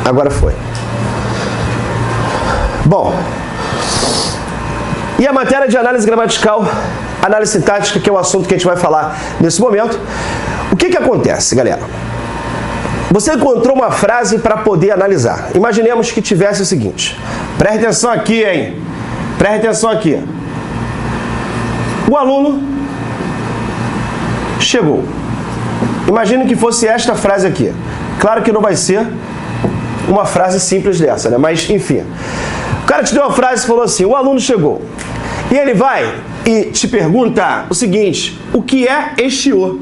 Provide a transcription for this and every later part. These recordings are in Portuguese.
Agora foi. Bom, e a matéria de análise gramatical, análise sintática, que é o assunto que a gente vai falar nesse momento. O que acontece, galera? Você encontrou uma frase para poder analisar. Imaginemos que tivesse o seguinte. Preste atenção aqui, hein? Preste atenção aqui. O aluno chegou. Imagine que fosse esta frase aqui. Claro que não vai ser uma frase simples dessa, né? Mas, enfim. O cara te deu uma frase e falou assim, o aluno chegou. E ele vai e te pergunta o seguinte, o que é este o?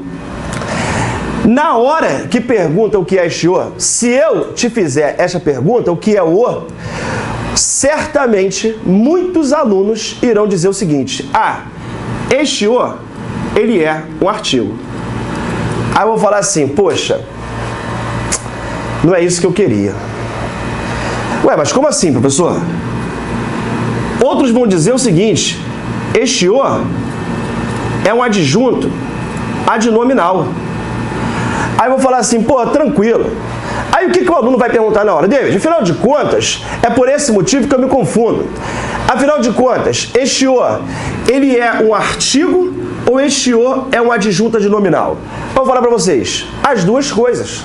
Na hora que pergunta o que é este o, se eu te fizer essa pergunta, o que é o, certamente muitos alunos irão dizer o seguinte, este o, ele é um artigo. Aí eu vou falar assim, poxa, não é isso que eu queria. Ué, mas como assim, professor? Outros vão dizer o seguinte, este o é um adjunto adnominal. Aí eu vou falar assim, pô, tranquilo. Aí o que o aluno vai perguntar na hora? David, afinal de contas, é por esse motivo que eu me confundo. Afinal de contas, este o, ele é um artigo ou este o é um adjunto adnominal? Vou falar para vocês, as duas coisas.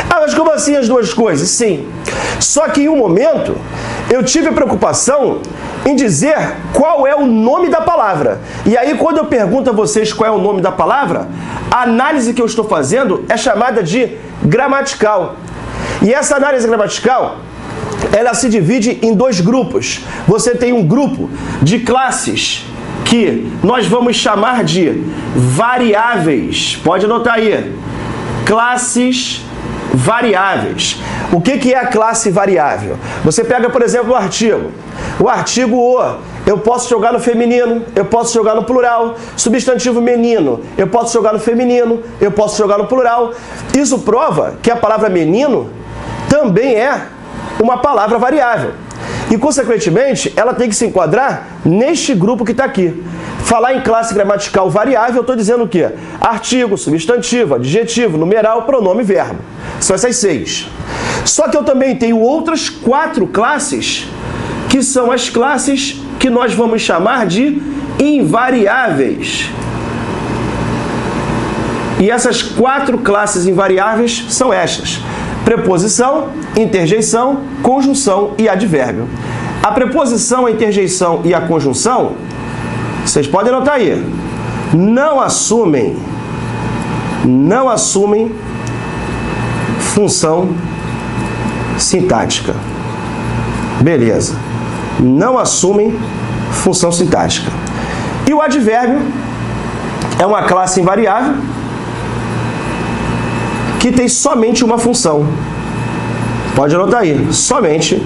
Mas como assim as duas coisas? Sim. Só que em um momento, eu tive preocupação em dizer qual é o nome da palavra. E aí, quando eu pergunto a vocês qual é o nome da palavra, a análise que eu estou fazendo é chamada de gramatical. E essa análise gramatical, ela se divide em dois grupos. Você tem um grupo de classes que nós vamos chamar de variáveis. Pode anotar aí. Classes variáveis. O que é a classe variável? Você pega, por exemplo, o artigo. O artigo o, eu posso jogar no feminino, eu posso jogar no plural. Substantivo menino, eu posso jogar no feminino, eu posso jogar no plural. Isso prova que a palavra menino também é uma palavra variável. E, consequentemente, ela tem que se enquadrar neste grupo que está aqui. Falar em classe gramatical variável, eu estou dizendo o quê? Artigo, substantivo, adjetivo, numeral, pronome e verbo. São essas 6. Só que eu também tenho outras 4 classes, que são as classes que nós vamos chamar de invariáveis. E essas 4 classes invariáveis são estas. Preposição, interjeição, conjunção e advérbio. A preposição, a interjeição e a conjunção, vocês podem anotar aí, não assumem função sintática. Beleza. Não assumem função sintática. E o advérbio é uma classe invariável que tem somente uma função. Pode anotar aí, somente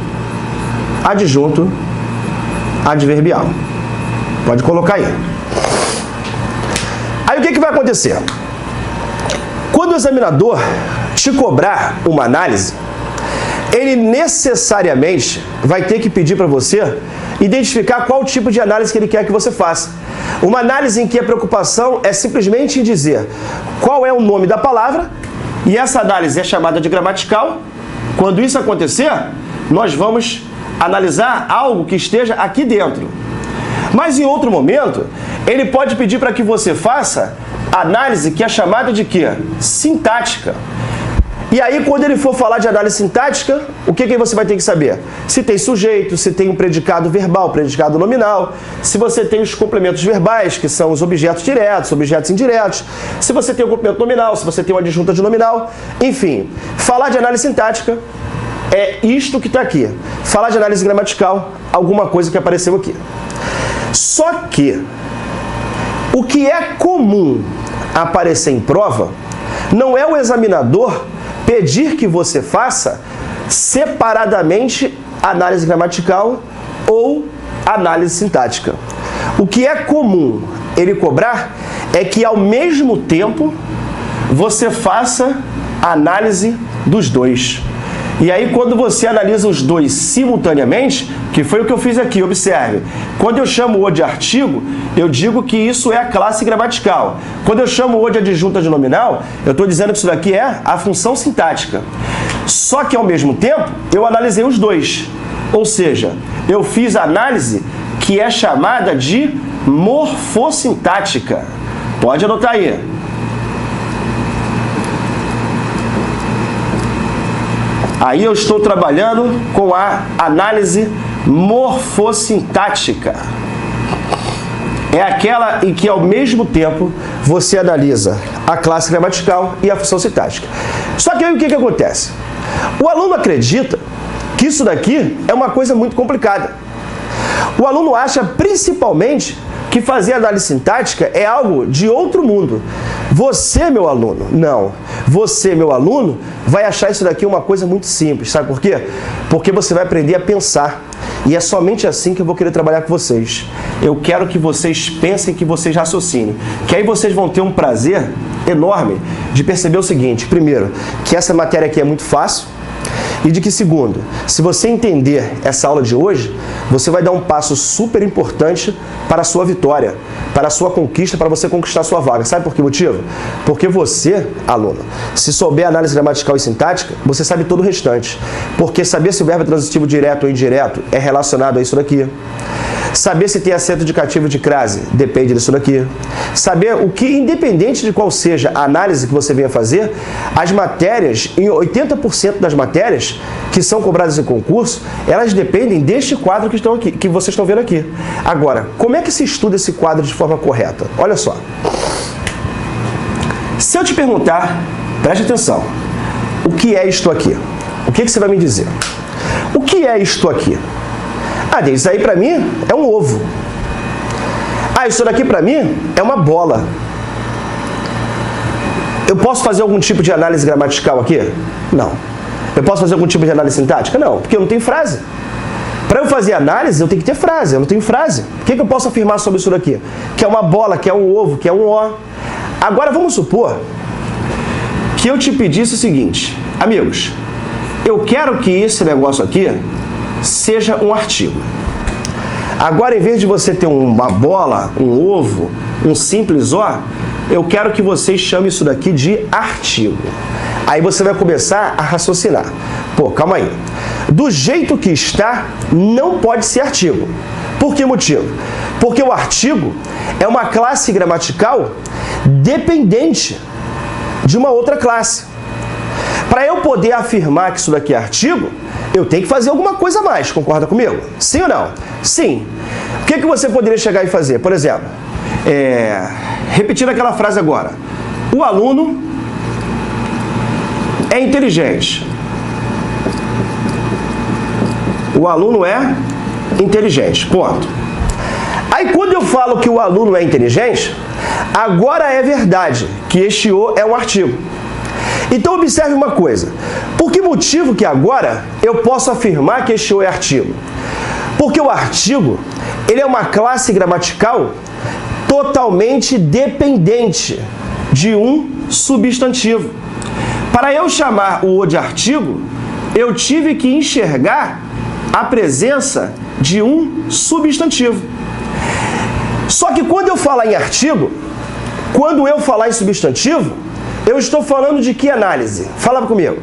adjunto adverbial. Pode colocar aí. Aí o que vai acontecer? Quando o examinador te cobrar uma análise, ele necessariamente vai ter que pedir para você identificar qual tipo de análise que ele quer que você faça. Uma análise em que a preocupação é simplesmente em dizer qual é o nome da palavra, e essa análise é chamada de gramatical. Quando isso acontecer, nós vamos analisar algo que esteja aqui dentro. Mas em outro momento, ele pode pedir para que você faça análise que é chamada de quê? Sintática. E aí, quando ele for falar de análise sintática, o que você vai ter que saber? Se tem sujeito, se tem um predicado verbal, predicado nominal, se você tem os complementos verbais, que são os objetos diretos, objetos indiretos, se você tem o complemento nominal, se você tem uma adjunta de nominal, enfim. Falar de análise sintática é isto que está aqui. Falar de análise gramatical, alguma coisa que apareceu aqui. Só que o que é comum aparecer em prova não é o examinador pedir que você faça separadamente análise gramatical ou análise sintática. O que é comum ele cobrar é que, ao mesmo tempo, você faça a análise dos dois. E aí, quando você analisa os dois simultaneamente, que foi o que eu fiz aqui, observe. Quando eu chamo o de artigo, eu digo que isso é a classe gramatical. Quando eu chamo o de adjunta de nominal, eu estou dizendo que isso daqui é a função sintática. Só que, ao mesmo tempo, eu analisei os dois. Ou seja, eu fiz a análise que é chamada de morfossintática. Pode anotar aí. Aí eu estou trabalhando com a análise morfossintática. É aquela em que, ao mesmo tempo, você analisa a classe gramatical e a função sintática. Só que aí o que acontece? O aluno acredita que isso daqui é uma coisa muito complicada. O aluno acha, principalmente, que fazer análise sintática é algo de outro mundo. Você, meu aluno, não. Você, meu aluno, vai achar isso daqui uma coisa muito simples. Sabe por quê? Porque você vai aprender a pensar. E é somente assim que eu vou querer trabalhar com vocês. Eu quero que vocês pensem, que vocês raciocinem. Que aí vocês vão ter um prazer enorme de perceber o seguinte. Primeiro, que essa matéria aqui é muito fácil. E de que, segundo, se você entender essa aula de hoje, você vai dar um passo super importante para a sua vitória, para a sua conquista, para você conquistar a sua vaga. Sabe por que motivo? Porque você, aluno, se souber análise gramatical e sintática, você sabe todo o restante. Porque saber se o verbo é transitivo direto ou indireto é relacionado a isso daqui. Saber se tem acento indicativo de crase depende disso daqui. Saber o que, independente de qual seja a análise que você venha fazer, as matérias, em 80% das matérias que são cobradas em concurso, elas dependem deste quadro que estão aqui, que vocês estão vendo aqui. Agora, como é que se estuda esse quadro de forma correta? Olha só. Se eu te perguntar, preste atenção, o que é isto aqui? O que você vai me dizer? O que é isto aqui? Ah, isso aí pra mim é um ovo. Ah, isso daqui pra mim é uma bola. Eu posso fazer algum tipo de análise gramatical aqui? Não. Eu posso fazer algum tipo de análise sintática? Não, porque eu não tenho frase. Para eu fazer análise, eu tenho que ter frase. Eu não tenho frase. O que eu posso afirmar sobre isso daqui? Que é uma bola, que é um ovo, que é um O. Agora, vamos supor que eu te pedisse o seguinte. Amigos, eu quero que esse negócio aqui seja um artigo. Agora, em vez de você ter uma bola, um ovo, um simples O, eu quero que vocês chamem isso daqui de artigo. Aí você vai começar a raciocinar. Pô, calma aí. Do jeito que está, não pode ser artigo. Por que motivo? Porque o artigo é uma classe gramatical dependente de uma outra classe. Para eu poder afirmar que isso daqui é artigo, eu tenho que fazer alguma coisa a mais, concorda comigo? Sim ou não? Sim. O que você poderia chegar e fazer? Por exemplo, repetindo aquela frase agora. O aluno é inteligente. O aluno é inteligente. Ponto. Aí, quando eu falo que o aluno é inteligente, agora é verdade que este O é um artigo. Então, observe uma coisa. Por que motivo que agora eu posso afirmar que este O é artigo? Porque o artigo, ele é uma classe gramatical totalmente dependente de um substantivo. Para eu chamar o O de artigo, eu tive que enxergar a presença de um substantivo. Só que quando eu falar em artigo, quando eu falar em substantivo, eu estou falando de que análise? Fala comigo.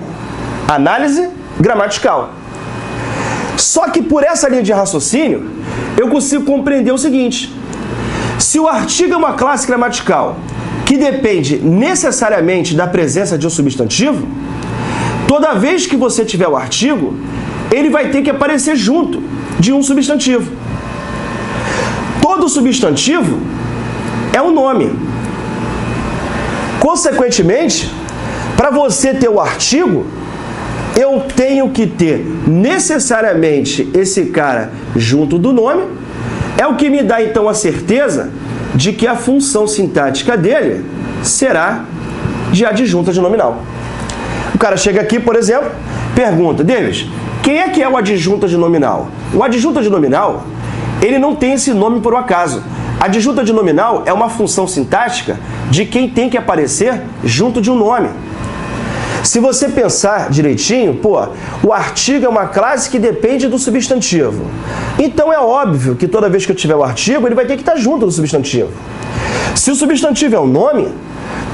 Análise gramatical. Só que por essa linha de raciocínio, eu consigo compreender o seguinte. Se o artigo é uma classe gramatical que depende necessariamente da presença de um substantivo, toda vez que você tiver o artigo, ele vai ter que aparecer junto de um substantivo. Todo substantivo é um nome. Consequentemente, para você ter o artigo, eu tenho que ter necessariamente esse cara junto do nome. É o que me dá então a certeza de que a função sintática dele será de adjunta de nominal. O cara chega aqui, por exemplo, pergunta, Davis, quem é que é o adjunta de nominal? O adjunta de nominal, ele não tem esse nome por um acaso. Adjunta de nominal é uma função sintática de quem tem que aparecer junto de um nome. Se você pensar direitinho, o artigo é uma classe que depende do substantivo. Então é óbvio que toda vez que eu tiver o artigo, ele vai ter que estar junto do substantivo. Se o substantivo é um nome,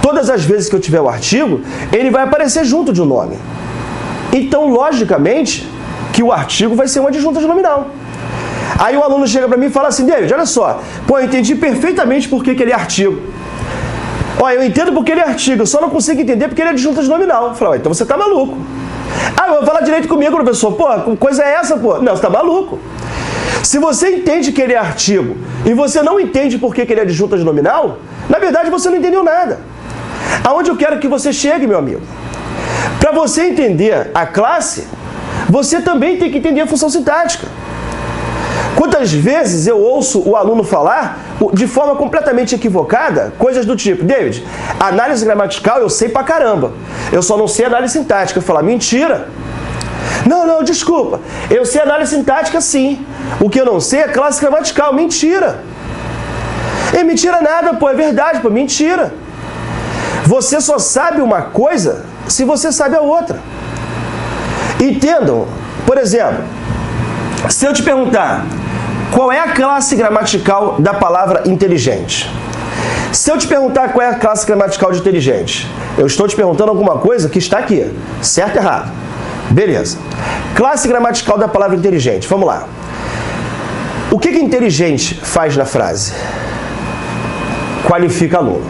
todas as vezes que eu tiver o artigo, ele vai aparecer junto de um nome. Então, logicamente, que o artigo vai ser uma adjunta de nominal. Aí o aluno chega para mim e fala assim, David, olha só, eu entendi perfeitamente por que ele é artigo. Eu entendo porque ele é artigo, eu só não consigo entender porque ele é adjunta de nominal. Eu falo, então você tá maluco. Eu vou falar direito comigo, professor. Que coisa é essa, Não, você tá maluco. Se você entende que ele é artigo e você não entende por que ele é adjunta de nominal, na verdade você não entendeu nada. Aonde eu quero que você chegue, meu amigo? Para você entender a classe, você também tem que entender a função sintática. Quantas vezes eu ouço o aluno falar, de forma completamente equivocada, coisas do tipo, David, análise gramatical eu sei pra caramba, eu só não sei análise sintática. Eu falo, mentira. Não, desculpa, eu sei análise sintática sim, o que eu não sei é classe gramatical. Mentira. Mentira nada, é verdade, mentira. Você só sabe uma coisa se você sabe a outra. Entendam, por exemplo, se eu te perguntar qual é a classe gramatical da palavra inteligente? Se eu te perguntar qual é a classe gramatical de inteligente, eu estou te perguntando alguma coisa que está aqui, certo ou errado? Beleza. Classe gramatical da palavra inteligente, vamos lá. O que inteligente faz na frase? Qualifica aluno.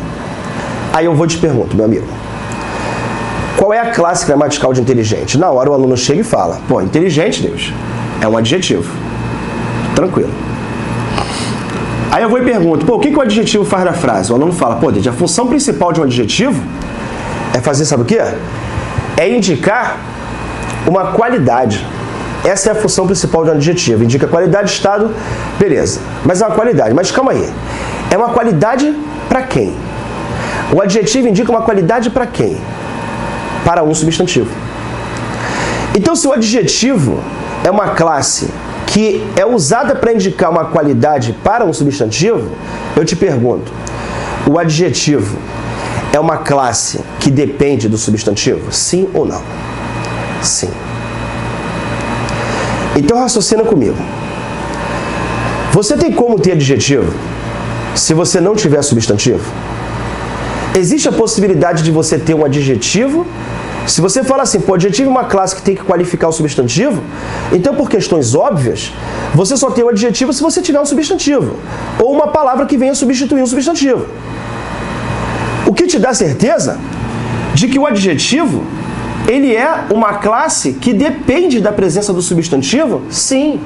Aí eu vou te pergunto, meu amigo, qual é a classe gramatical de inteligente? Na hora o aluno chega e fala, inteligente, Deus, é um adjetivo. Tranquilo. Aí eu vou e pergunto, o que o adjetivo faz na frase? O aluno fala, Deus, a função principal de um adjetivo é fazer, sabe o quê? É indicar uma qualidade. Essa é a função principal de um adjetivo. Indica qualidade, estado, beleza. Mas é uma qualidade. Mas calma aí. É uma qualidade para quem? O adjetivo indica uma qualidade para quem? Para um substantivo. Então, se o adjetivo é uma classe que é usada para indicar uma qualidade para um substantivo, eu te pergunto, o adjetivo é uma classe que depende do substantivo? Sim ou não? Sim. Então raciocina comigo. Você tem como ter adjetivo se você não tiver substantivo? Existe a possibilidade de você ter um adjetivo? Se você fala assim, adjetivo é uma classe que tem que qualificar o substantivo, então por questões óbvias, você só tem o adjetivo se você tiver um substantivo, ou uma palavra que venha substituir um substantivo. O que te dá certeza de que o adjetivo, ele é uma classe que depende da presença do substantivo? Sim.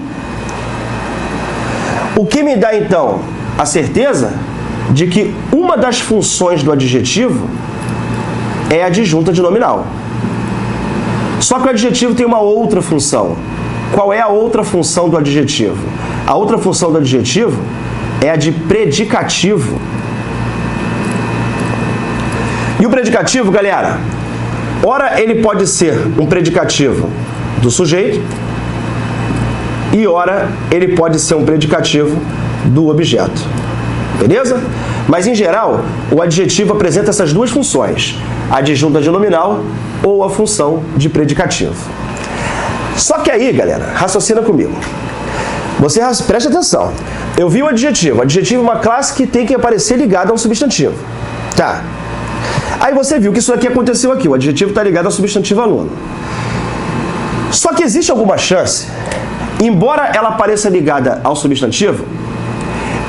O que me dá, então, a certeza de que uma das funções do adjetivo é a adjunta de nominal. Só que o adjetivo tem uma outra função. Qual é a outra função do adjetivo? A outra função do adjetivo é a de predicativo. E o predicativo, galera, ora ele pode ser um predicativo do sujeito e ora ele pode ser um predicativo do objeto. Beleza? Mas, em geral, o adjetivo apresenta essas duas funções, a adjunta de nominal ou a função de predicativo. Só que aí, galera, raciocina comigo. Você preste atenção. Eu vi o adjetivo. O adjetivo é uma classe que tem que aparecer ligada a um substantivo. Tá. Aí você viu que isso aqui aconteceu aqui. O adjetivo está ligado ao substantivo aluno. Só que existe alguma chance, embora ela apareça ligada ao substantivo,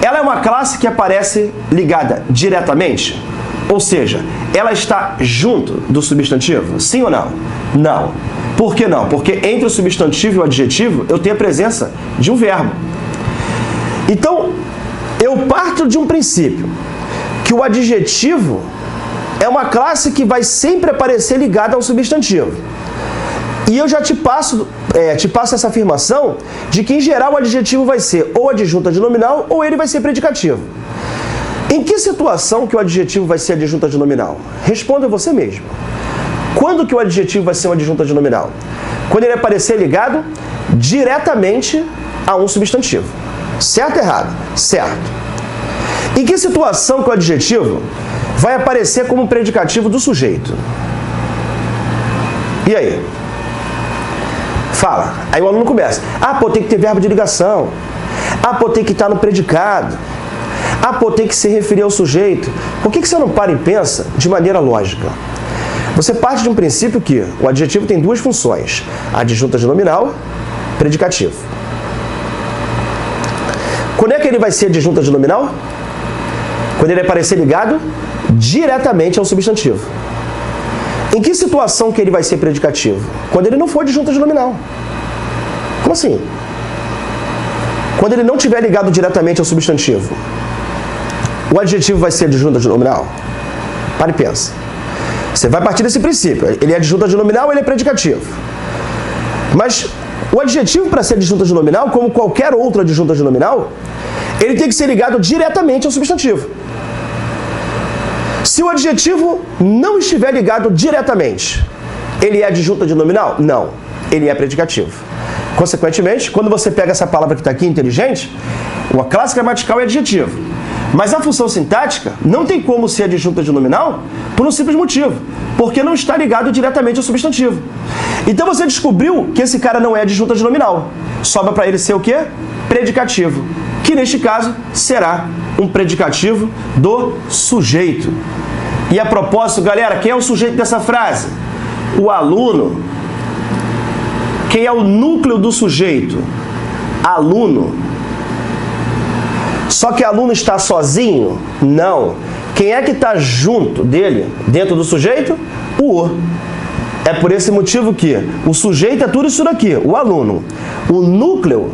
ela é uma classe que aparece ligada diretamente? Ou seja, ela está junto do substantivo? Sim ou não? Não. Por que não? Porque entre o substantivo e o adjetivo, eu tenho a presença de um verbo. Então, eu parto de um princípio, que o adjetivo é uma classe que vai sempre aparecer ligada ao substantivo. E eu já te passo essa afirmação de que, em geral, o adjetivo vai ser ou adjunta de nominal ou ele vai ser predicativo. Em que situação que o adjetivo vai ser adjunta de nominal? Responda você mesmo. Quando que o adjetivo vai ser uma adjunta de nominal? Quando ele aparecer ligado diretamente a um substantivo. Certo ou errado? Certo. Em que situação que o adjetivo vai aparecer como predicativo do sujeito? E aí? Fala. Aí o aluno começa. Ah, pô, tem que ter verbo de ligação. Ah, pô, tem que estar no predicado. Ah, pô, tem que se referir ao sujeito. Por que você não para e pensa de maneira lógica? Você parte de um princípio que o adjetivo tem duas funções. Adjunta de nominal, predicativo. Quando é que ele vai ser adjunta de nominal? Quando ele aparecer ligado diretamente ao substantivo. Em que situação que ele vai ser predicativo? Quando ele não for adjunta de nominal. Como assim? Quando ele não estiver ligado diretamente ao substantivo, o adjetivo vai ser adjunta de nominal? Para e pensa. Você vai partir desse princípio. Ele é adjunta de nominal, ele é predicativo. Mas o adjetivo, para ser adjunta de nominal, como qualquer outra adjunta de nominal, ele tem que ser ligado diretamente ao substantivo. Se o adjetivo não estiver ligado diretamente, ele é adjunta de nominal? Não, ele é predicativo. Consequentemente, quando você pega essa palavra que está aqui, inteligente, a classe gramatical é adjetivo. Mas a função sintática não tem como ser adjunta de nominal por um simples motivo, porque não está ligado diretamente ao substantivo. Então você descobriu que esse cara não é adjunta de nominal. Sobra para ele ser o quê? Predicativo, que neste caso será um predicativo do sujeito. E a propósito, galera, quem é o sujeito dessa frase? O aluno. Quem é o núcleo do sujeito? Aluno. Só que aluno está sozinho? Não. Quem é que está junto dele, dentro do sujeito? O. É por esse motivo que o sujeito é tudo isso daqui, o aluno. O núcleo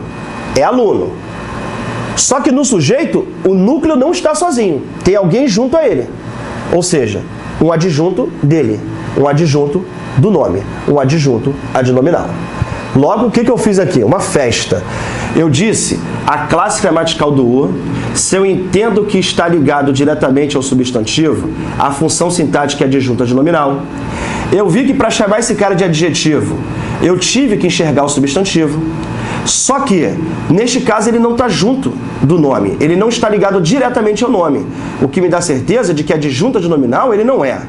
é aluno. Só que no sujeito, o núcleo não está sozinho. Tem alguém junto a ele. Ou seja, um adjunto dele. Um adjunto do nome. Um adjunto adnominal. Logo, o que eu fiz aqui? Uma festa. Eu disse a classe gramatical do U, se eu entendo que está ligado diretamente ao substantivo, a função sintática é adjunta de nominal. Eu vi que para chamar esse cara de adjetivo, eu tive que enxergar o substantivo. Só que, neste caso, ele não está junto do nome. Ele não está ligado diretamente ao nome. O que me dá certeza de que adjunta de nominal ele não é.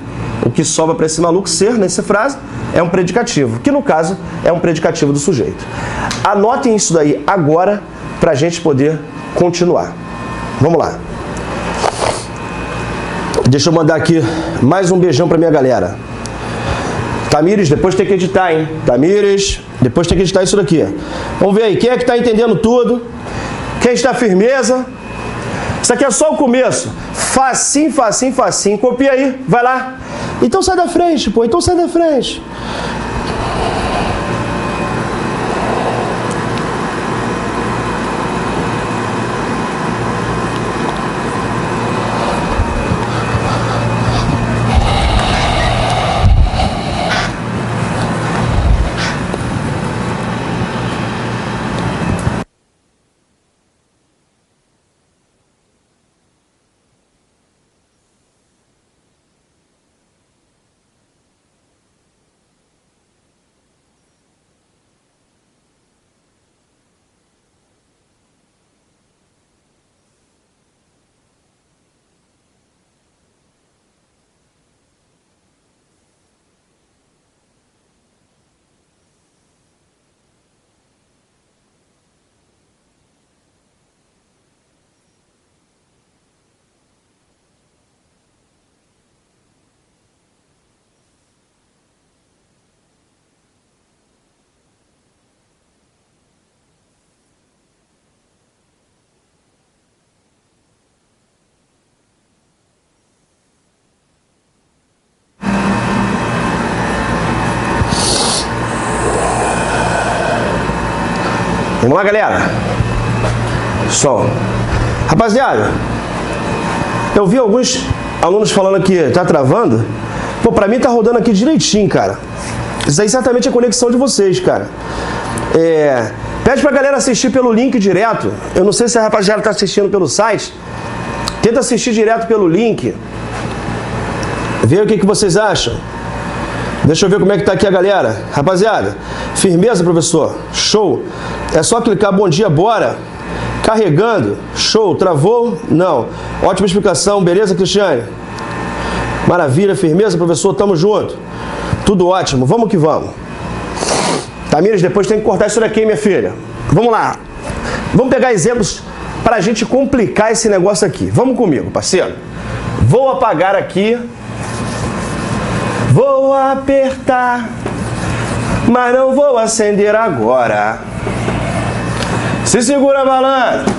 O que sobra para esse maluco ser, nessa frase, é um predicativo, que no caso é um predicativo do sujeito. Anotem isso daí agora para a gente poder continuar. Vamos lá. Deixa eu mandar aqui mais um beijão para minha galera. Tamires, depois tem que editar, hein? Tamires, depois tem que editar isso daqui. Vamos ver aí, quem é que está entendendo tudo? Quem está firmeza? Isso aqui é só o começo. Facinho, facinho, facinho. Copia aí, vai lá. Então sai da frente, pô. Então sai da frente. Vamos lá, galera. Som. Rapaziada, eu vi alguns alunos falando que tá travando. Pô, pra mim tá rodando aqui direitinho, cara. Isso aí certamente é a conexão de vocês, cara. Pede pra galera assistir pelo link direto. Eu não sei se a rapaziada tá assistindo pelo site. Tenta assistir direto pelo link. Vê o que vocês acham. Deixa eu ver como é que tá aqui a galera. Rapaziada, firmeza, professor? Show. É só clicar bom dia, bora. Carregando. Show. Travou? Não. Ótima explicação. Beleza, Cristiane? Maravilha, firmeza, professor? Tamo junto. Tudo ótimo, vamos que vamos. Tamires, depois tem que cortar isso daqui, minha filha. Vamos lá. Vamos pegar exemplos para a gente complicar esse negócio aqui. Vamos comigo, parceiro. Vou apagar aqui. Vou apertar, mas não vou acender agora. Se segura, malandro.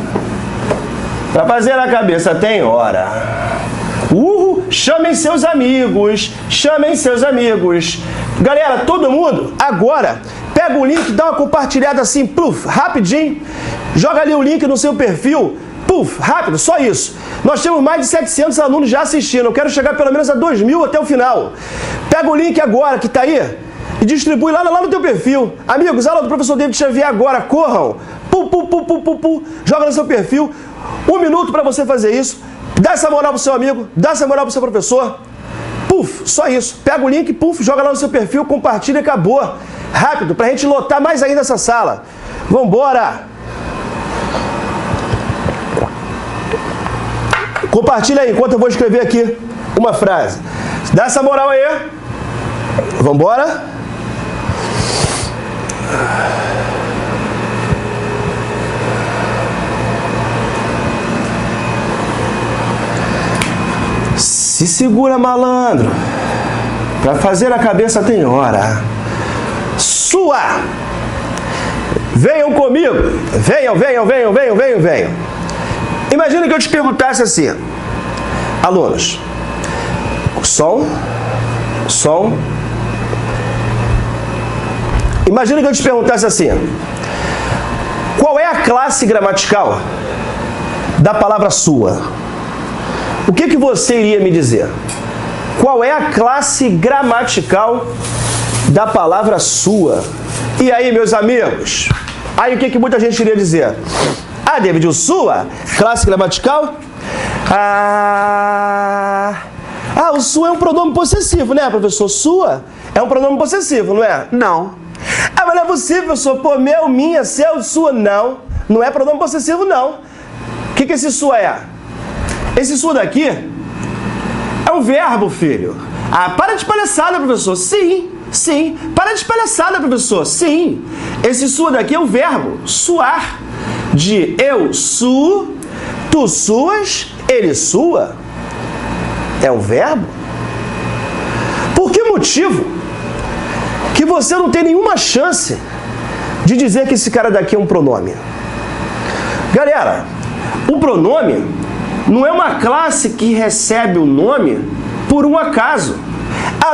Pra fazer a cabeça tem hora. Chamem seus amigos. Chamem seus amigos. Galera, todo mundo, agora, pega o link, dá uma compartilhada assim, pluf, rapidinho. Joga ali o link no seu perfil. Puf, rápido, só isso. Nós temos mais de 700 alunos já assistindo. Eu quero chegar pelo menos a 2.000 até o final. Pega o link agora que tá aí e distribui lá no teu perfil. Amigos, aula do professor David Xavier agora, corram. Joga no seu perfil. 1 minuto para você fazer isso. Dá essa moral pro seu amigo, dá essa moral pro seu professor. Puf, só isso. Pega o link, puf, joga lá no seu perfil, compartilha e acabou. Rápido, pra gente lotar mais ainda essa sala. Vambora! Compartilha aí, enquanto eu vou escrever aqui uma frase. Dá essa moral aí. Vambora. Se segura, malandro. Pra fazer a cabeça tem hora. Sua. Venham comigo. Venham. Imagina que eu te perguntasse assim, alunos, som. Imagina que eu te perguntasse assim, qual é a classe gramatical da palavra sua? O que você iria me dizer? Qual é a classe gramatical da palavra sua? E aí, meus amigos? Aí o que muita gente iria dizer? Ah, David, o sua? Classe gramatical? O sua é um pronome possessivo, né, professor? Sua é um pronome possessivo, não é? Não. Mas não é possível, professor. Pô, meu, minha, seu, sua. Não é pronome possessivo, não. O que esse sua é? Esse sua daqui é um verbo, filho. Para de palhaçada, professor. Sim. Para de palhaçada, professor. Sim. Esse sua daqui é o verbo suar. De eu suo, tu suas, ele sua. É um verbo. Por que motivo que você não tem nenhuma chance de dizer que esse cara daqui é um pronome? Galera, o pronome não é uma classe que recebe o nome por um acaso.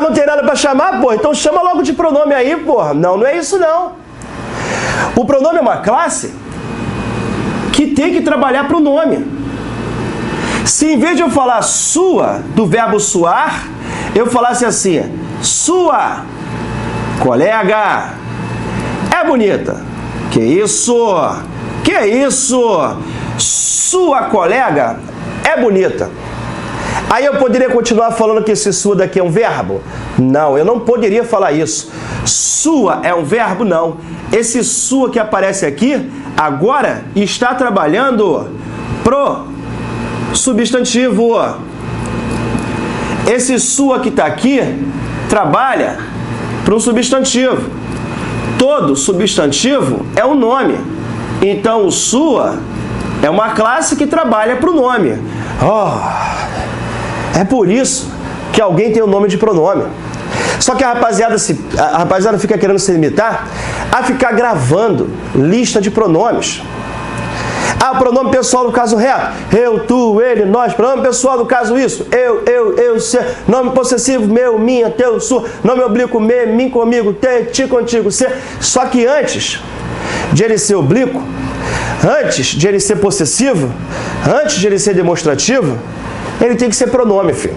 Não tem nada para chamar? Pô, então chama logo de pronome aí, porra. Não é isso não. O pronome é uma classe que tem que trabalhar para o nome. Se em vez de eu falar sua, do verbo suar, eu falasse assim, sua colega é bonita. Que isso? Sua colega é bonita. Aí eu poderia continuar falando que esse sua daqui é um verbo? Não, eu não poderia falar isso. Sua é um verbo? Não. Esse sua que aparece aqui, agora está trabalhando pro substantivo. Esse sua que está aqui, trabalha para um substantivo. Todo substantivo é um nome. Então, o sua é uma classe que trabalha para o nome. É por isso que alguém tem o nome de pronome. Só que a rapaziada fica querendo se limitar a ficar gravando lista de pronomes. Pronome pessoal no caso reto. Eu, tu, ele, nós. Pronome pessoal no caso isso. Eu, você. Nome possessivo, meu, minha, teu, sua. Nome oblíquo, me, mim comigo, te, ti contigo, você. Só que antes de ele ser oblíquo, antes de ele ser possessivo, antes de ele ser demonstrativo, ele tem que ser pronome, filho.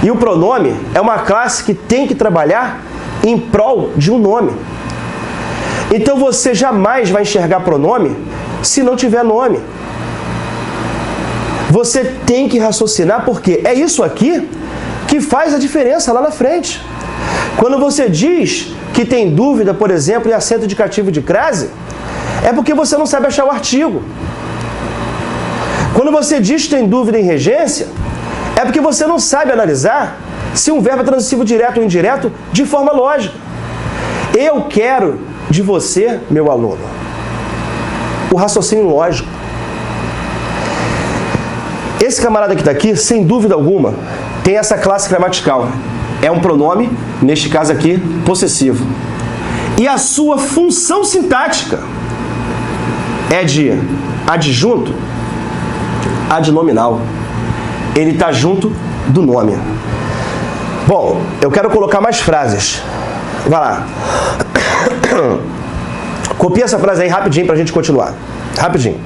E o pronome é uma classe que tem que trabalhar em prol de um nome. Então você jamais vai enxergar pronome se não tiver nome. Você tem que raciocinar porque é isso aqui que faz a diferença lá na frente. Quando você diz que tem dúvida, por exemplo, em acento indicativo de crase, é porque você não sabe achar o artigo. Quando você diz que tem dúvida em regência, é porque você não sabe analisar se um verbo é transitivo direto ou indireto de forma lógica. Eu quero de você, meu aluno, o raciocínio lógico. Esse camarada que está aqui, sem dúvida alguma, tem essa classe gramatical. É um pronome, neste caso aqui, possessivo. E a sua função sintática é de adjunto adnominal. Ele está junto do nome. Bom, eu quero colocar mais frases. Vai lá. Copia essa frase aí rapidinho para a gente continuar. Rapidinho.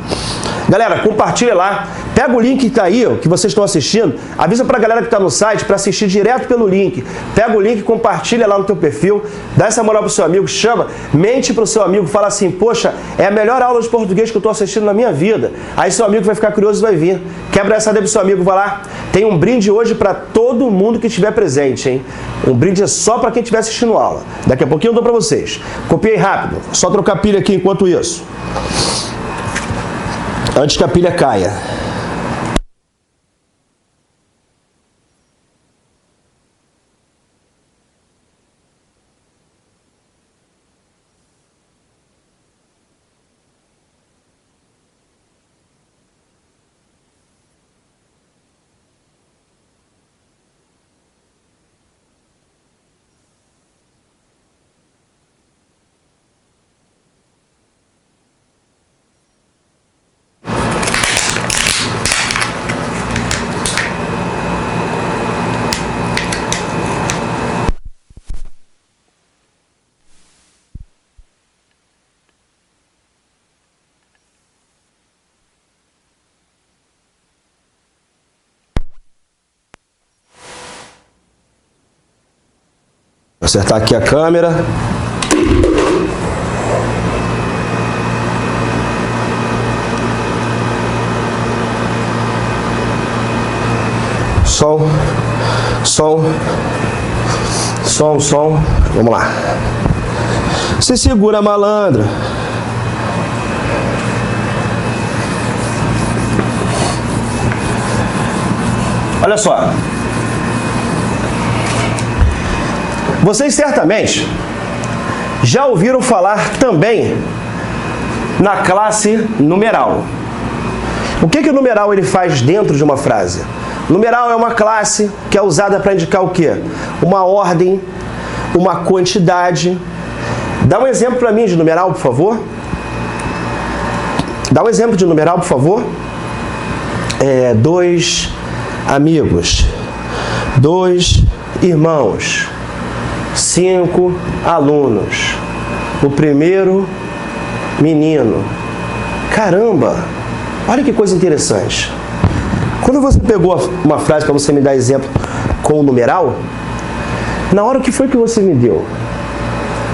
Galera, compartilha lá. Pega o link que está aí, ó, que vocês estão assistindo. Avisa para a galera que está no site para assistir direto pelo link. Pega o link, compartilha lá no teu perfil. Dá essa moral pro seu amigo, chama. Mente pro seu amigo, fala assim, poxa, é a melhor aula de português que eu estou assistindo na minha vida. Aí seu amigo vai ficar curioso e vai vir. Quebra essa ideia pro seu amigo, vai lá. Tem um brinde hoje para todo mundo que estiver presente, hein? Um brinde é só para quem estiver assistindo a aula. Daqui a pouquinho eu dou para vocês. Copiei rápido. Só trocar pilha aqui enquanto isso. Antes que a pilha caia. Vou acertar aqui a câmera. Som. Vamos lá. Se segura, malandro. Olha só. Vocês certamente já ouviram falar também na classe numeral. O que o numeral ele faz dentro de uma frase? Numeral é uma classe que é usada para indicar o quê? Uma ordem, uma quantidade. Dá um exemplo para mim de numeral, por favor. Dá um exemplo de numeral, por favor. 2 amigos, 2 irmãos, 5 alunos, o primeiro menino. Caramba, olha que coisa interessante. Quando você pegou uma frase para você me dar exemplo com o numeral, na hora o que foi que você me deu?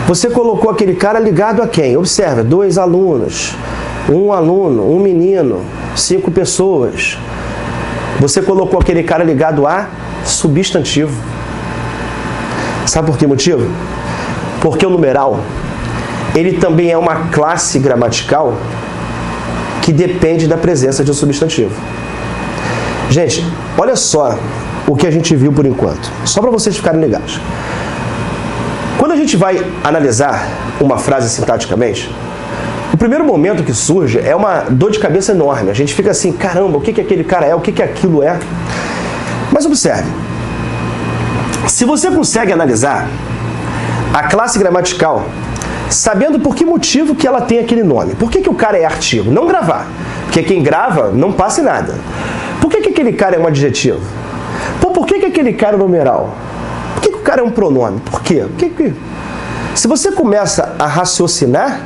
Você colocou aquele cara ligado a quem? Observa, 2 alunos, 1 aluno, 1 menino, 5 pessoas. Você colocou aquele cara ligado a substantivo. Sabe por que motivo? Porque o numeral, ele também é uma classe gramatical que depende da presença de um substantivo. Gente, olha só o que a gente viu por enquanto, só para vocês ficarem ligados. Quando a gente vai analisar uma frase sintaticamente, o primeiro momento que surge é uma dor de cabeça enorme. A gente fica assim, caramba, o que aquele cara é, o que aquilo é? Mas observe, se você consegue analisar a classe gramatical, sabendo por que motivo que ela tem aquele nome, por que o cara é artigo? Não gravar, porque quem grava não passa em nada. Por que aquele cara é um adjetivo? Por que aquele cara é numeral? Por que o cara é um pronome? Por quê? Se você começa a raciocinar,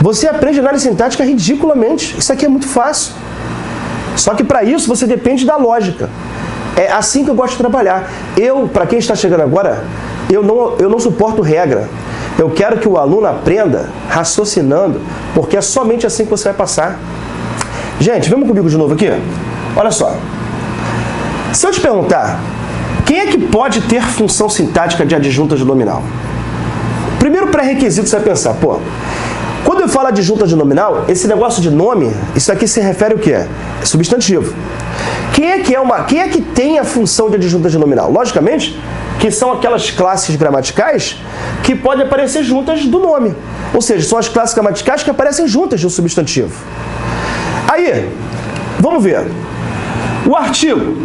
você aprende análise sintática ridiculamente. Isso aqui é muito fácil. Só que para isso você depende da lógica. É assim que eu gosto de trabalhar. Para quem está chegando agora, eu não suporto regra. Eu quero que o aluno aprenda raciocinando, porque é somente assim que você vai passar. Gente, vamos comigo de novo aqui? Olha só. Se eu te perguntar, quem é que pode ter função sintática de adjunta adnominal? Primeiro pré-requisito você vai pensar, quando eu falo adjunta adnominal, esse negócio de nome, isso aqui se refere ao quê? É substantivo. Quem é que tem a função de adjunta de nominal? Logicamente, que são aquelas classes gramaticais que podem aparecer juntas do nome. Ou seja, são as classes gramaticais que aparecem juntas de um substantivo. Aí, vamos ver. O artigo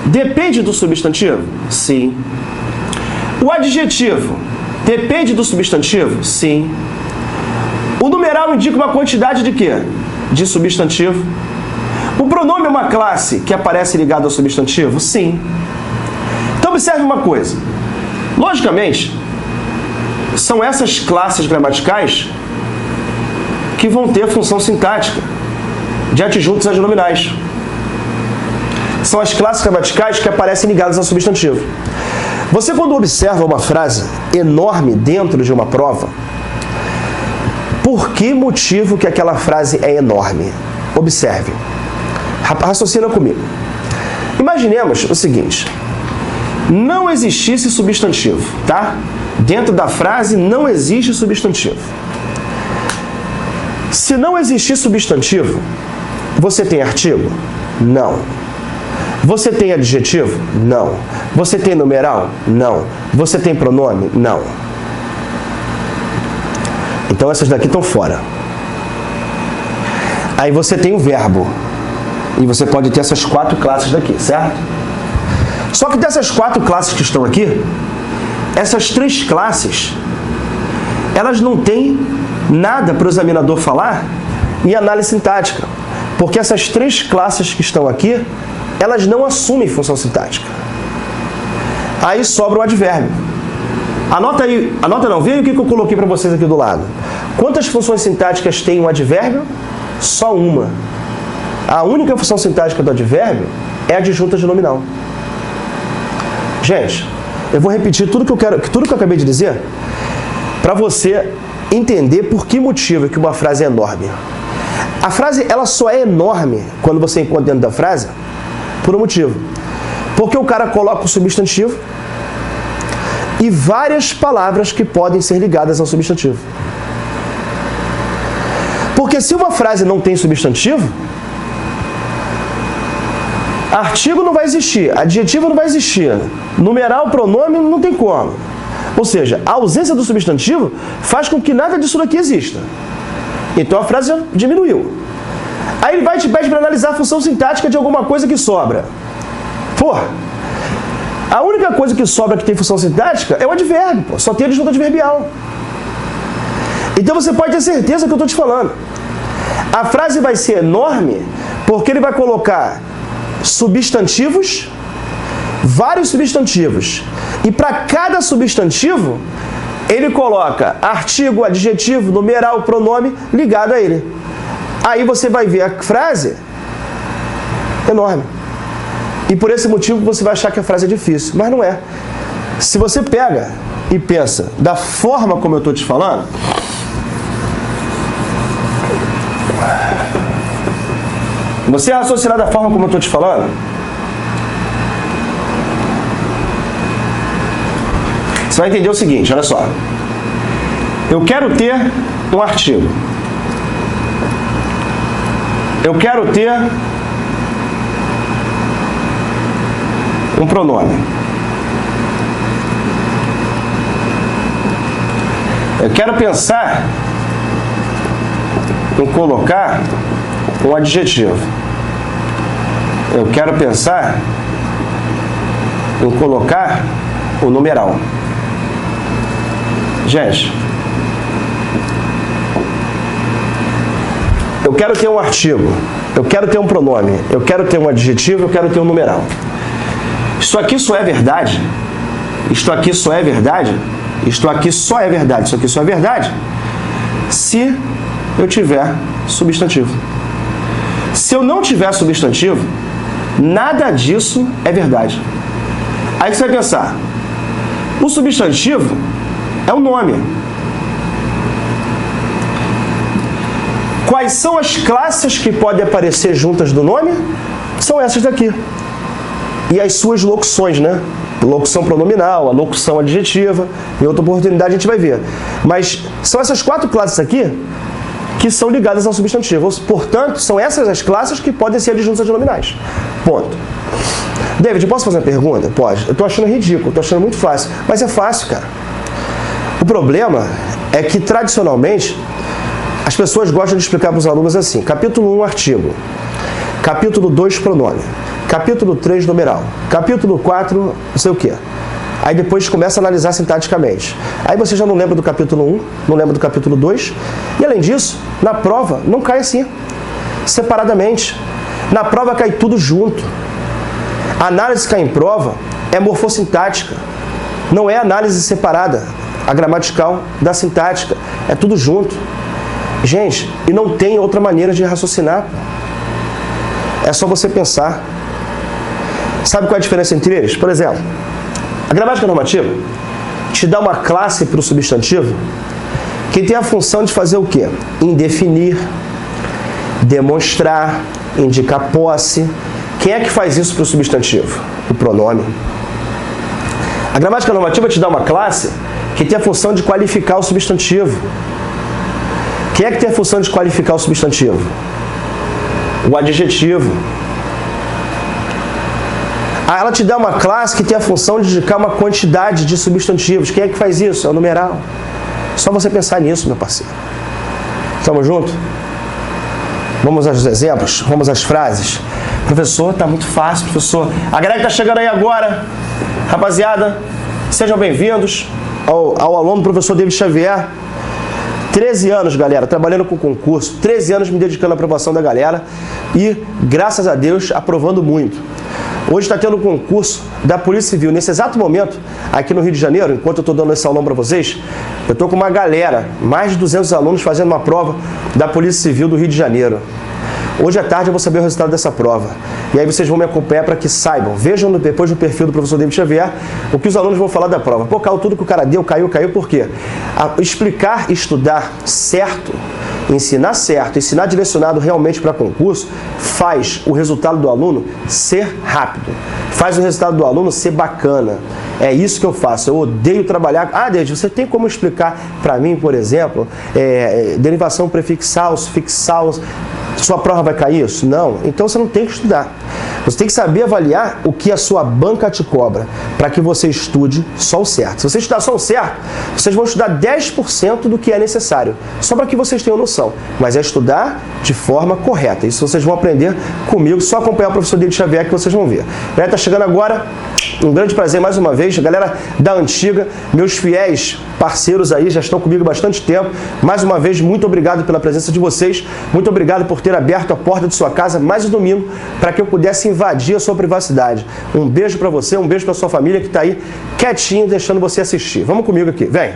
depende do substantivo? Sim. O adjetivo depende do substantivo? Sim. O numeral indica uma quantidade de quê? De substantivo. O pronome é uma classe que aparece ligada ao substantivo? Sim. Então, observe uma coisa. Logicamente, são essas classes gramaticais que vão ter função sintática de adjuntos adnominais. São as classes gramaticais que aparecem ligadas ao substantivo. Você, quando observa uma frase enorme dentro de uma prova, por que motivo que aquela frase é enorme? Observe. Raciocina comigo. Imaginemos o seguinte. Não existisse substantivo, tá? Dentro da frase não existe substantivo. Se não existir substantivo, você tem artigo? Não. Você tem adjetivo? Não. Você tem numeral? Não. Você tem pronome? Não. Então essas daqui estão fora. Aí você tem o verbo. E você pode ter essas 4 classes daqui, certo? Só que dessas 4 classes que estão aqui, essas 3 classes, elas não têm nada para o examinador falar em análise sintática. Porque essas 3 classes que estão aqui, elas não assumem função sintática. Aí sobra o advérbio. Anota aí, anota não, veja o que eu coloquei para vocês aqui do lado. Quantas funções sintáticas tem um advérbio? Só uma. A única função sintática do advérbio é a adjunta de nominal. Gente, eu vou repetir tudo que eu acabei de dizer para você entender por que motivo que uma frase é enorme. A frase ela só é enorme quando você encontra dentro da frase por um motivo. Porque o cara coloca o substantivo e várias palavras que podem ser ligadas ao substantivo. Porque se uma frase não tem substantivo, artigo não vai existir, adjetivo não vai existir, numeral, pronome não tem como. Ou seja, a ausência do substantivo faz com que nada disso daqui exista. Então a frase já diminuiu. Aí ele vai te pedir para analisar a função sintática de alguma coisa que sobra. Pô, a única coisa que sobra que tem função sintática é o advérbio, pô. Só tem adjunta adverbial. Então você pode ter certeza que eu estou te falando. A frase vai ser enorme porque ele vai colocar substantivos, vários substantivos. E para cada substantivo, ele coloca artigo, adjetivo, numeral, pronome ligado a ele. Aí você vai ver a frase enorme. E por esse motivo você vai achar que a frase é difícil, mas não é. Se você pega e pensa da forma como eu estou te falando, você raciocinar da forma como eu estou te falando, você vai entender o seguinte, olha só. Eu quero ter um artigo. Eu quero ter um pronome. Eu quero pensar em colocar um adjetivo. Eu quero pensar em colocar o numeral. Gente, eu quero ter um artigo, eu quero ter um pronome, eu quero ter um adjetivo, eu quero ter um numeral. Isso aqui só é verdade? Isto aqui só é verdade? Isto aqui só é verdade, isso aqui só é verdade se eu tiver substantivo. Se eu não tiver substantivo, nada disso é verdade. Aí você vai pensar, o substantivo é o nome. Quais são as classes que podem aparecer juntas do nome? São essas daqui. E as suas locuções, né? Locução pronominal, a locução adjetiva. Em outra oportunidade a gente vai ver. Mas são essas 4 classes aqui que são ligadas ao substantivo. Portanto, são essas as classes que podem ser adjuntas adnominais. Ponto. David, eu posso fazer uma pergunta? Pode. Eu tô achando ridículo, tô achando muito fácil. Mas é fácil, cara. O problema é que, tradicionalmente, as pessoas gostam de explicar para os alunos assim: capítulo 1, artigo. Capítulo 2, pronome. Capítulo 3, numeral. Capítulo 4, não sei o quê. Aí depois começa a analisar sintaticamente. Aí você já não lembra do capítulo 1, não lembra do capítulo 2. E além disso, na prova não cai assim, separadamente. Na prova cai tudo junto. A análise que cai em prova é morfossintática. Não é análise separada, a gramatical da sintática. É tudo junto. Gente, e não tem outra maneira de raciocinar. É só você pensar. Sabe qual é a diferença entre eles? Por exemplo, a gramática normativa te dá uma classe para o substantivo que tem a função de fazer o quê? Indefinir, demonstrar, indicar posse. Quem é que faz isso para o substantivo? O pronome. A gramática normativa te dá uma classe que tem a função de qualificar o substantivo. Quem é que tem a função de qualificar o substantivo? O adjetivo. Ela te dá uma classe que tem a função de indicar uma quantidade de substantivos. Quem é que faz isso? É o numeral. Só você pensar nisso, meu parceiro. Tamo junto? Vamos aos exemplos? Vamos às frases? Professor, tá muito fácil, professor. A galera que tá chegando aí agora, rapaziada, sejam bem-vindos ao aluno do professor David Xavier. 13 anos, galera, trabalhando com concurso. 13 anos me dedicando à aprovação da galera. E, graças a Deus, aprovando muito. Hoje está tendo um concurso da Polícia Civil. Nesse exato momento, aqui no Rio de Janeiro, enquanto eu estou dando esse aulão para vocês, eu estou com uma galera, mais de 200 alunos fazendo uma prova da Polícia Civil do Rio de Janeiro. Hoje à tarde eu vou saber o resultado dessa prova. E aí vocês vão me acompanhar para que saibam. Vejam depois no perfil do professor David Xavier o que os alunos vão falar da prova. Pô, caiu tudo que o cara deu, caiu, por quê? Explicar, estudar certo, ensinar certo, ensinar direcionado realmente para concurso, faz o resultado do aluno ser rápido. Faz o resultado do aluno ser bacana. É isso que eu faço. Eu odeio trabalhar... Ah, David, você tem como explicar para mim, por exemplo, derivação prefixal, sufixal... Sua prova vai cair isso? Não. Então você não tem que estudar. Você tem que saber avaliar o que a sua banca te cobra, para que você estude só o certo. Se você estudar só o certo, vocês vão estudar 10% do que é necessário, só para que vocês tenham noção. Mas é estudar de forma correta. Isso vocês vão aprender comigo, só acompanhar o professor David Xavier que vocês vão ver. A galera tá chegando agora, um grande prazer mais uma vez. A galera da antiga, meus fiéis parceiros aí, já estão comigo há bastante tempo. Mais uma vez, muito obrigado pela presença de vocês. Muito obrigado por ter aberto a porta de sua casa mais um domingo para que eu pudesse invadir a sua privacidade. Um beijo para você, um beijo para sua família que está aí quietinho, deixando você assistir. Vamos comigo aqui, vem.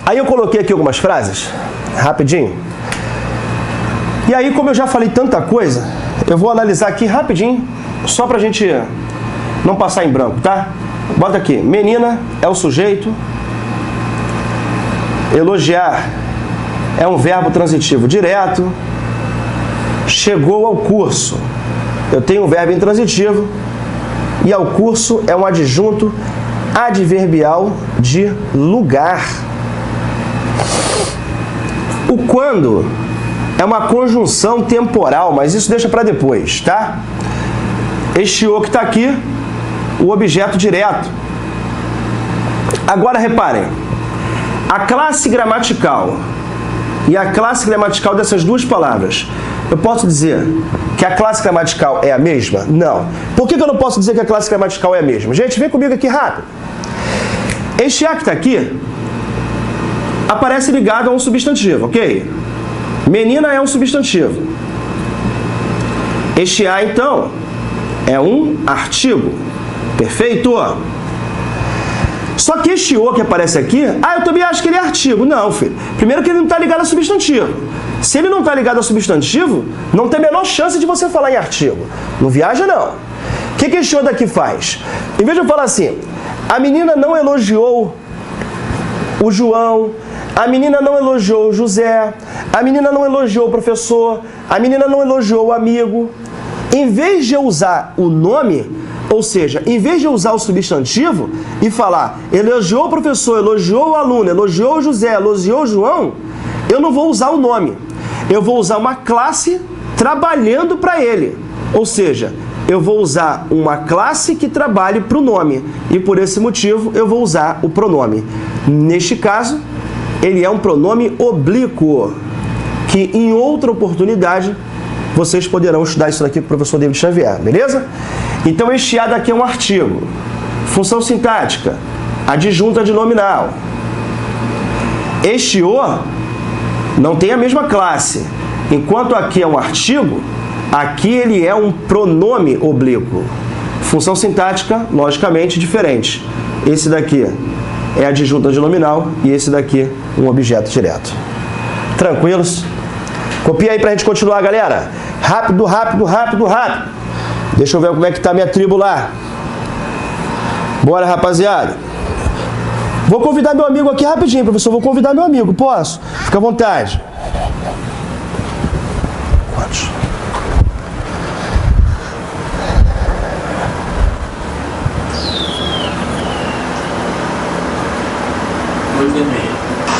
Aí eu coloquei aqui algumas frases, rapidinho. E aí, como eu já falei tanta coisa, eu vou analisar aqui rapidinho, só para a gente não passar em branco, tá? Bota aqui, menina é o sujeito, elogiar é um verbo transitivo direto, chegou ao curso, eu tenho um verbo intransitivo, e ao curso é um adjunto adverbial de lugar. O quando é uma conjunção temporal, mas isso deixa para depois, tá? Este o que está aqui, o objeto direto. Agora reparem, a classe gramatical e a classe gramatical dessas duas palavras, eu posso dizer que a classe gramatical é a mesma? Não. Por que eu não posso dizer que a classe gramatical é a mesma? Gente, vem comigo aqui rápido. Este a que está aqui aparece ligado a um substantivo, ok? Menina é um substantivo. Este a, então, é um artigo. Perfeito? Só que este o que aparece aqui, eu também acho que ele é artigo. Não, filho. Primeiro que ele não está ligado a substantivo. Se ele não está ligado a substantivo, não tem a menor chance de você falar em artigo. Não viaja, não. O que este o daqui faz? Em vez de eu falar assim, a menina não elogiou o João, a menina não elogiou o José, a menina não elogiou o professor, a menina não elogiou o amigo. Em vez de eu usar o nome, ou seja, em vez de eu usar o substantivo e falar elogiou o professor, elogiou o aluno, elogiou o José, elogiou o João, eu não vou usar o nome. Eu vou usar uma classe trabalhando para ele. Ou seja, eu vou usar uma classe que trabalhe para o nome. E por esse motivo, eu vou usar o pronome. Neste caso, ele é um pronome oblíquo, que em outra oportunidade, vocês poderão estudar isso daqui com o professor David Xavier, beleza? Então, este A daqui é um artigo. Função sintática, adjunta de nominal. Este O não tem a mesma classe. Enquanto aqui é um artigo, aqui ele é um pronome oblíquo. Função sintática, logicamente, diferente. Esse daqui é adjunta de nominal e esse daqui um objeto direto. Tranquilos? Copia aí pra gente continuar, galera. Rápido, rápido, rápido, rápido. Deixa eu ver como é que tá minha tribo lá. Bora, rapaziada. Vou convidar meu amigo aqui rapidinho, professor. Vou convidar meu amigo. Posso? Fica à vontade. Quantos?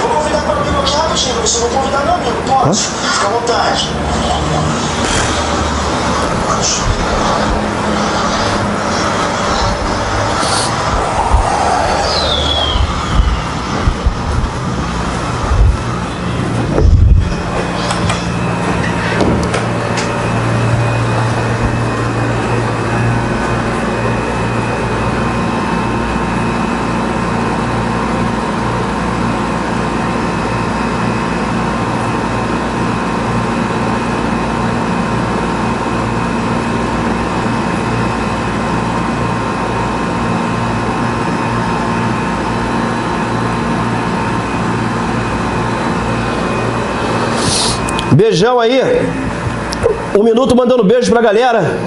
Vou convidar meu amigo aqui rapidinho, professor. Vou convidar meu amigo. Posso? Fica à vontade. Beijão aí. 1 minuto mandando beijo pra galera.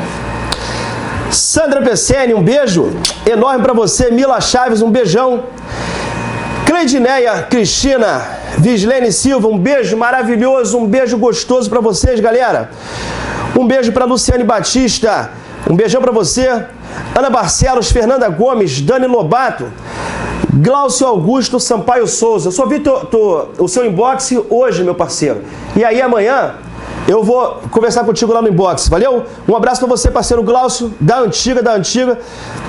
Sandra Pessene, um beijo enorme pra você. Mila Chaves, um beijão. Cleidineia Cristina Vislene Silva, um beijo maravilhoso, um beijo gostoso pra vocês, galera. Um beijo pra Luciane Batista, um beijão pra você. Ana Barcelos, Fernanda Gomes, Dani Lobato, Glaucio Augusto Sampaio Souza. Eu só vi o seu inbox hoje, meu parceiro. E aí amanhã eu vou conversar contigo lá no inbox, valeu? Um abraço pra você, parceiro Glaucio, da antiga.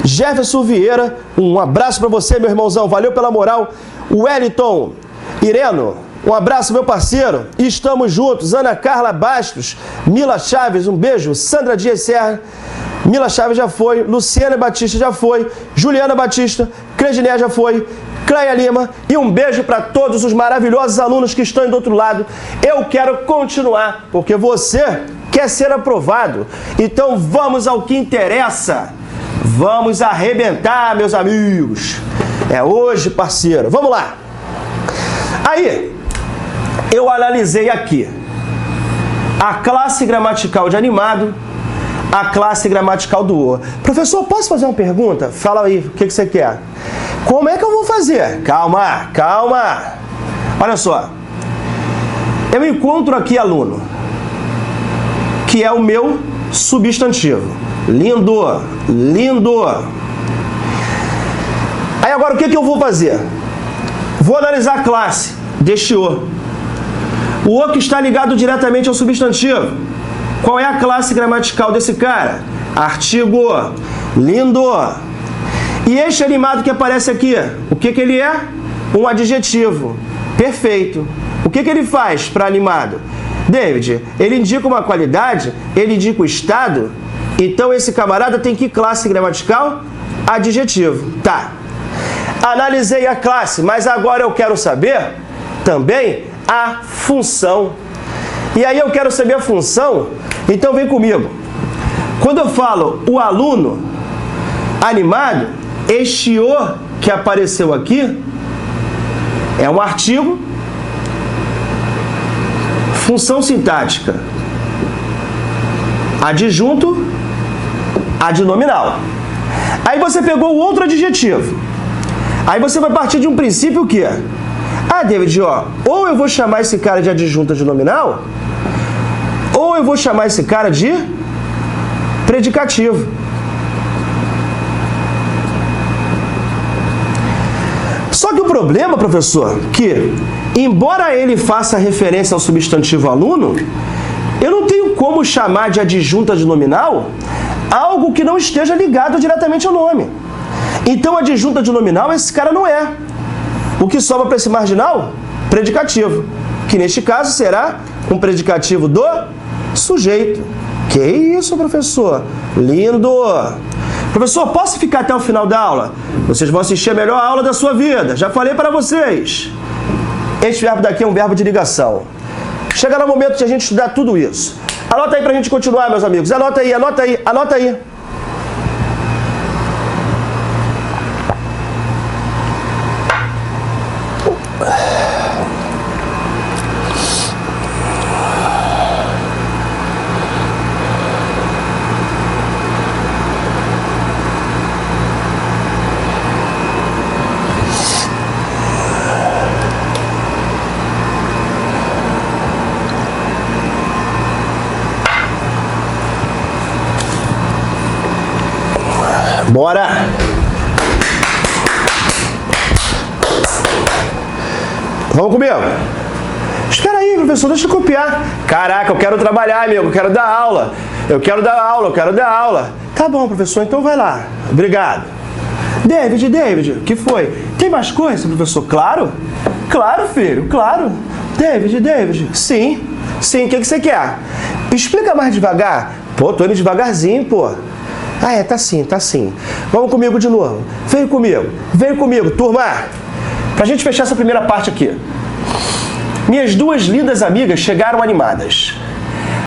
Jefferson Vieira, um abraço pra você, meu irmãozão. Valeu pela moral. Wellington Ireno, um abraço, meu parceiro. Estamos juntos. Ana Carla Bastos, Mila Chaves, um beijo. Sandra Dias Serra, Mila Chaves já foi, Luciana Batista já foi, Juliana Batista, Cleidiné já foi, Cleia Lima, e um beijo para todos os maravilhosos alunos que estão do outro lado. Eu quero continuar, porque você quer ser aprovado. Então vamos ao que interessa. Vamos arrebentar, meus amigos. É hoje, parceiro. Vamos lá. Aí, eu analisei aqui a classe gramatical de animado, a classe gramatical do O. Professor, posso fazer uma pergunta? Fala aí, o que você quer? Como é que eu vou fazer? Calma, calma. Olha só. Eu encontro aqui aluno, que é o meu substantivo. Lindo, lindo. Aí agora o que eu vou fazer? Vou analisar a classe deste O. O O que está ligado diretamente ao substantivo. Qual é a classe gramatical desse cara? Artigo. Lindo. E este animado que aparece aqui, o que ele é? Um adjetivo. Perfeito. O que ele faz para animado? David, ele indica uma qualidade, ele indica o estado, então esse camarada tem que classe gramatical? Adjetivo. Tá. Analisei a classe, mas agora eu quero saber também a função. E aí eu quero saber a função, então vem comigo. Quando eu falo o aluno animado, este O que apareceu aqui é um artigo, função sintática, adjunto, adnominal. Aí você pegou o outro adjetivo. Aí você vai partir de um princípio que é: ah, David, ó, ou eu vou chamar esse cara de adjunto adnominal, ou eu vou chamar esse cara de predicativo. Só que o problema, professor, que embora ele faça referência ao substantivo aluno, Eu não tenho como chamar de adjunta de nominal algo que não esteja ligado diretamente ao nome. Então, adjunta de nominal, esse cara não é. O que sobra para esse marginal? Predicativo, que neste caso será um predicativo do sujeito. Que isso, professor? Lindo! Professor, posso ficar até o final da aula? Vocês vão assistir a melhor aula da sua vida. Já falei para vocês. Este verbo daqui é um verbo de ligação. Chega no momento de a gente estudar tudo isso. Anota aí para a gente continuar, meus amigos. Anota aí, anota aí, anota aí. Bora! Vamos comigo? Espera aí, professor, deixa eu copiar. Caraca, eu quero trabalhar, amigo, eu quero dar aula. Eu quero dar aula, eu quero dar aula. Tá bom, professor, então vai lá. Obrigado. David, o que foi? Tem mais coisa, professor? Claro. Claro, filho, claro. David. Sim, o que você quer? Explica mais devagar. Pô, tô indo devagarzinho, pô. Ah, é, tá sim. Vamos comigo de novo. Vem comigo, turma. Pra gente fechar essa primeira parte aqui. Minhas duas lindas amigas chegaram animadas.